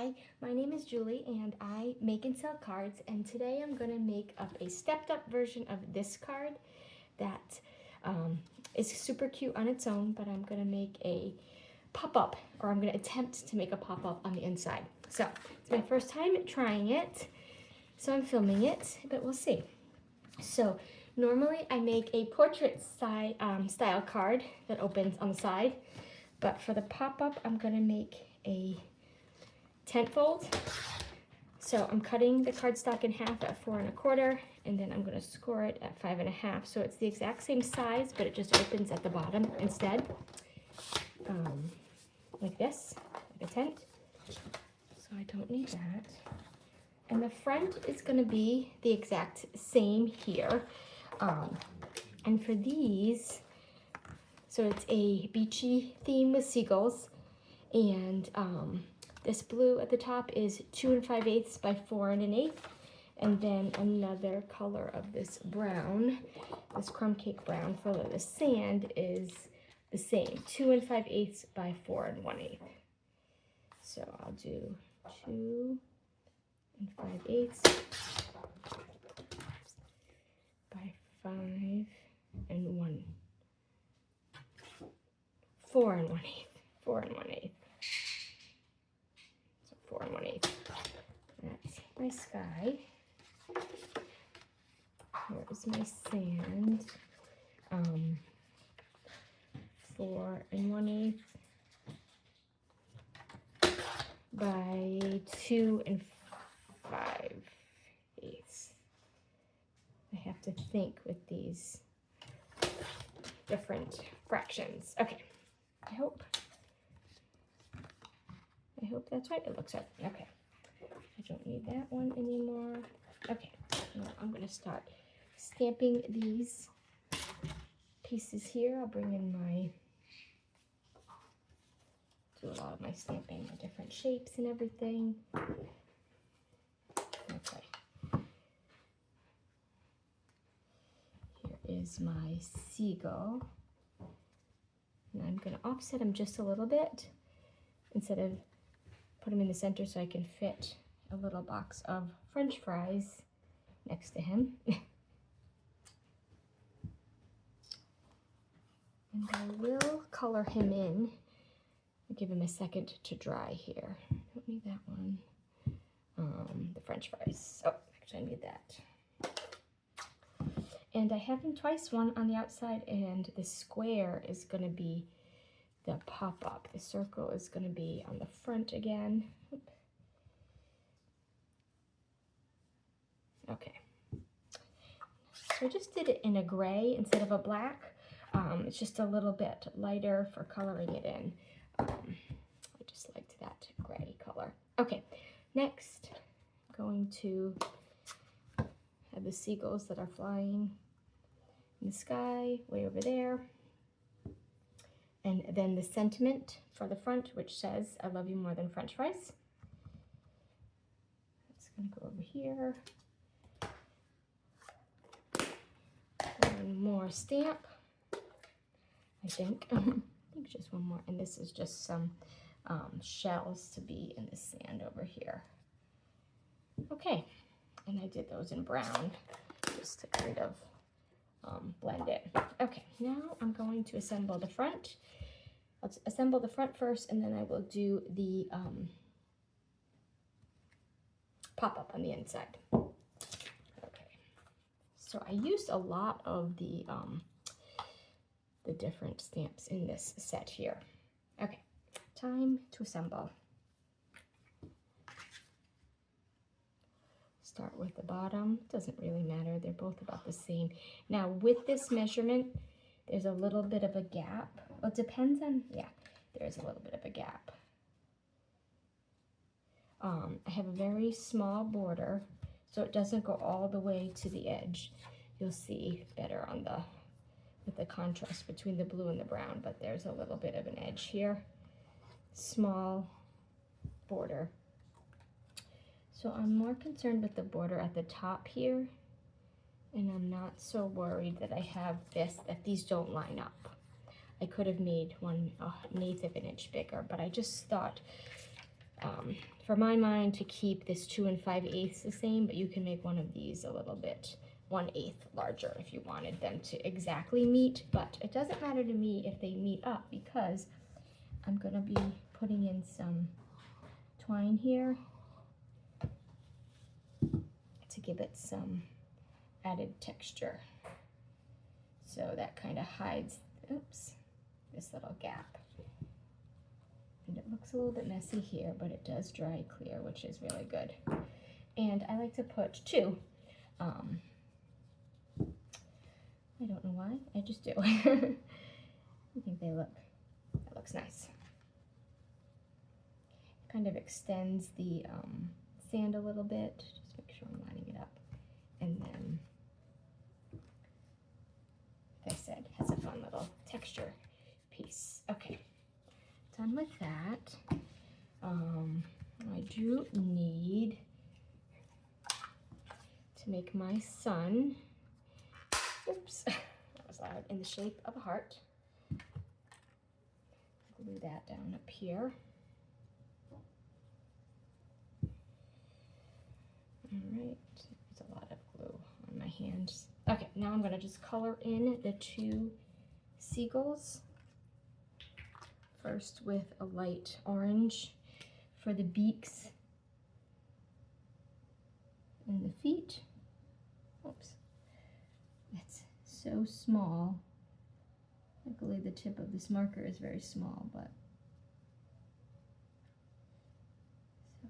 Hi, my name is Julie and I make and sell cards, and today I'm going to make up a stepped up version of this card that is super cute on its own, but I'm going to make a pop-up, or I'm going to attempt to make a pop-up on the inside. So it's my first time trying it, so I'm filming it, but we'll see. So normally I make a portrait style card that opens on the side, but for the pop-up I'm going to make a tent fold. So I'm cutting the cardstock in half at 4 1/4, and then I'm going to score it at 5 1/2. So it's the exact same size, but it just opens at the bottom instead, like this, like a tent. So I don't need that. And the front is going to be the exact same here. And for these, so it's a beachy theme with seagulls, and this blue at the top is 2 5/8 by 4 1/8, and then another color of this brown, this crumb cake brown for the sand is the same, 2 5/8 by 4 1/8. So I'll do 2 5/8 by 5 1, 4 1/8, 4 1/8. 4 1/8. That's my sky. Here is my sand. 4 1/8 by 2 5/8. I have to think with these different fractions. Okay, I hope that's right. It looks right. Okay. I don't need that one anymore. Okay. Now I'm going to start stamping these pieces here. I'll bring in do a lot of my stamping, the different shapes and everything. Okay. Here is my seagull. And I'm going to offset him just a little bit instead of put him in the center so I can fit a little box of French fries next to him. And I will color him in. I'll give him a second to dry here. Don't need that one. The French fries. Oh, actually I need that. And I have him twice, one on the outside, and the square is going to be the pop-up. The circle is going to be on the front again. Okay. So I just did it in a gray instead of a black. It's just a little bit lighter for coloring it in. I just liked that gray color. Okay, next I'm going to have the seagulls that are flying in the sky way over there. And then the sentiment for the front, which says, "I love you more than French fries." It's going to go over here. One more stamp, I think. I think just one more. And this is just some shells to be in the sand over here. Okay, and I did those in brown just to kind of blend it. Okay, now I'm going to assemble the front. Let's assemble the front first, and then I will do the pop-up on the inside. Okay, so I used a lot of the different stamps in this set here. Okay, time to assemble. Start with the bottom. Doesn't really matter, they're both about the same. Now with this measurement, there's a little bit of a gap. Well, it depends on, yeah, there's a little bit of a gap. I have a very small border, so it doesn't go all the way to the edge. You'll see better on with the contrast between the blue and the brown, but there's a little bit of an edge here. Small border. So I'm more concerned with the border at the top here, and I'm not so worried that I have that these don't line up. I could have made one 1/8 of an inch bigger, but I just thought for my mind to keep this 2 5/8 the same, but you can make one of these a little bit 1/8 larger if you wanted them to exactly meet, but it doesn't matter to me if they meet up because I'm gonna be putting in some twine here to give it some added texture. So that kind of hides, oops, this little gap. And it looks a little bit messy here, but it does dry clear, which is really good. And I like to put two. I don't know why, I just do. I think that looks nice. Kind of extends the sand a little bit. Just make sure I'm lining it up. And then, like I said, has a fun little texture piece. Okay, done with that. I do need to make my sun. Oops, that was loud. In the shape of a heart. Glue that down up here. All right, there's a lot of glue on my hands. Okay, now I'm gonna just color in the 2 seagulls. First with a light orange for the beaks and the feet. Oops, it's so small. Luckily the tip of this marker is very small, but so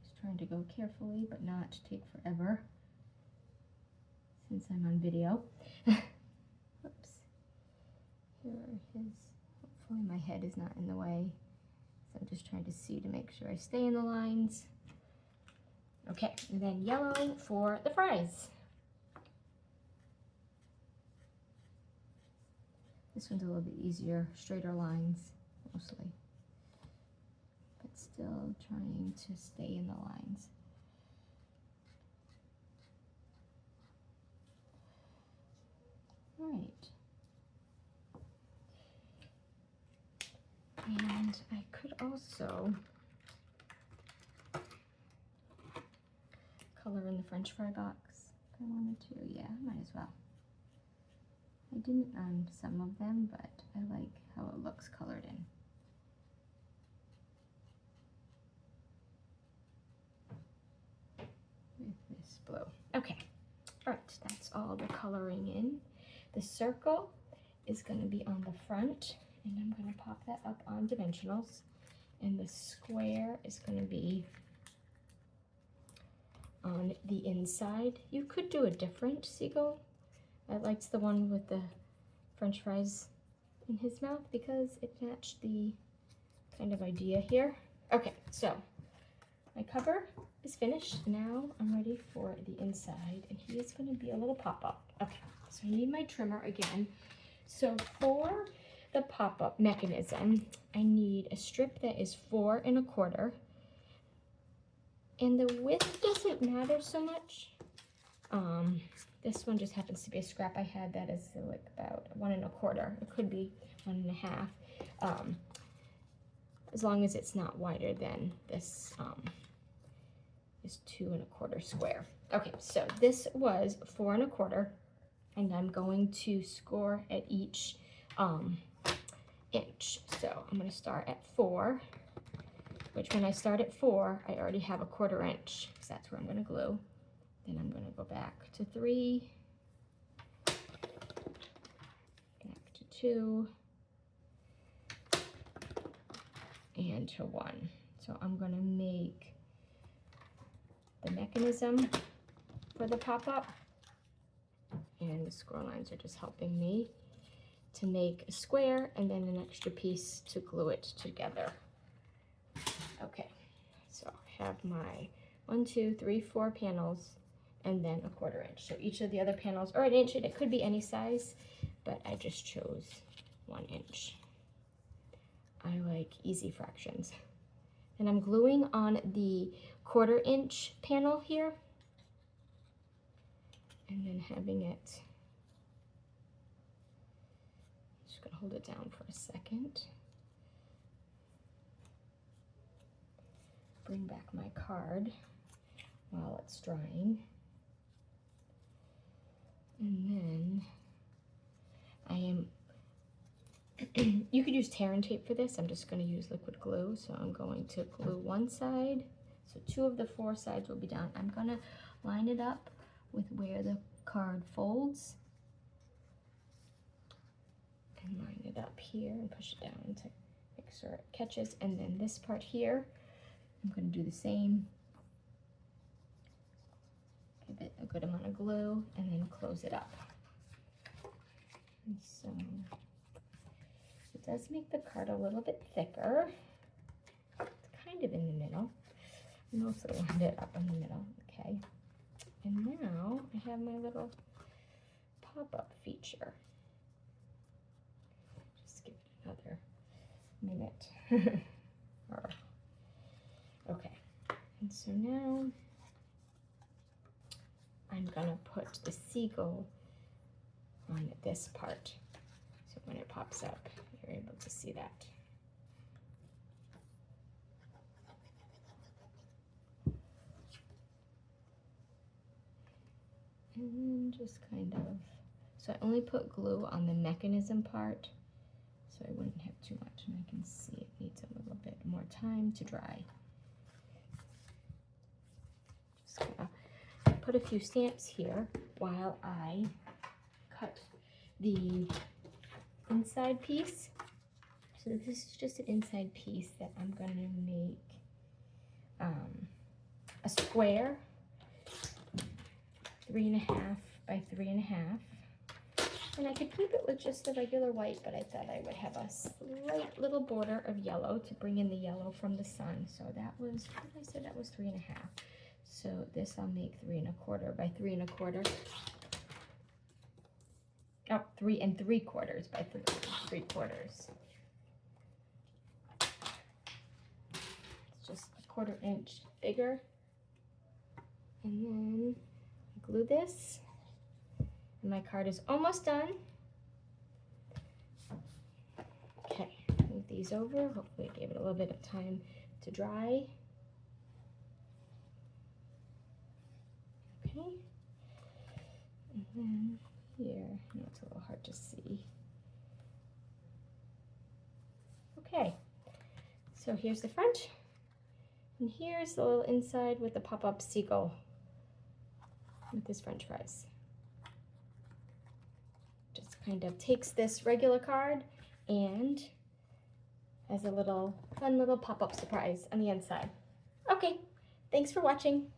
just trying to go carefully but not take forever since I'm on video. Oops. Here are his, hopefully my head is not in the way. So I'm just trying to see to make sure I stay in the lines. Okay, and then yellow for the fries. This one's a little bit easier, straighter lines mostly, but still trying to stay in the lines. All right. And I could also color in the French fry box if I wanted to. Yeah, might as well. I didn't on some of them, but I like how it looks colored in. With this blue. Okay, all right, that's all the coloring in. The circle is going to be on the front, and I'm going to pop that up on dimensionals. And the square is going to be on the inside. You could do a different seagull. I liked the one with the French fries in his mouth because it matched the kind of idea here. Okay, so my cover is finished. Now I'm ready for the inside, and he is going to be a little pop-up. Okay, so I need my trimmer again. So for the pop-up mechanism, I need a strip that is 4 1/4, and the width doesn't matter so much. This one just happens to be a scrap I had that is like about 1 1/4. It could be 1 1/2, as long as it's not wider than this 2 1/4 square. Okay, so this was 4 1/4, and I'm going to score at each inch. So I'm going to start at 4, which when I start at 4, I already have a 1/4 inch because that's where I'm going to glue. Then I'm going to go back to 3, back to 2, and to 1. So I'm going to make the mechanism for the pop-up, and the score lines are just helping me to make a square and then an extra piece to glue it together. Okay, so I have my 1, 2, 3, 4 panels, and then a 1/4 inch. So each of the other panels are 1 inch, and it could be any size, but I just chose 1 inch. I like easy fractions. And I'm gluing on the 1/4 inch panel here, and then having it, just gonna hold it down for a second. bring back my card while it's drying. And then I am, you could use tear and tape for this. I'm just going to use liquid glue. So I'm going to glue one side. So 2 of the 4 sides will be down. I'm going to line it up with where the card folds. And line it up here and push it down to make sure it catches. And then this part here, I'm going to do the same. Give it a good amount of glue and then close it up. And so it does make the card a little bit thicker. It's kind of in the middle. And also lined it up in the middle. Okay. And now I have my little pop-up feature. Just give it another minute. Okay. And so now I'm gonna put the seagull on this part. So when it pops up, you're able to see that. And then just kind of, so I only put glue on the mechanism part, so I wouldn't have too much, and I can see it needs a little bit more time to dry. Just gonna put a few stamps here while I cut the inside piece. So this is just an inside piece that I'm going to make a square, 3.5 by 3.5. And I could keep it with just the regular white, but I thought I would have a slight little border of yellow to bring in the yellow from the sun. So that was, what did I say, that was 3.5. So this I'll make 3.25 by 3.25. Oh, 3 3/4 by 3/4. It's just a 1/4 inch bigger. And then glue this. And my card is almost done. Okay, move these over. Hopefully I gave it a little bit of time to dry. Okay. And then here, I know it's a little hard to see. Okay, so here's the front. And here's the little inside with the pop-up seagull with his french fries. Just kind of takes this regular card and has a little fun little pop-up surprise on the inside. Okay, thanks for watching.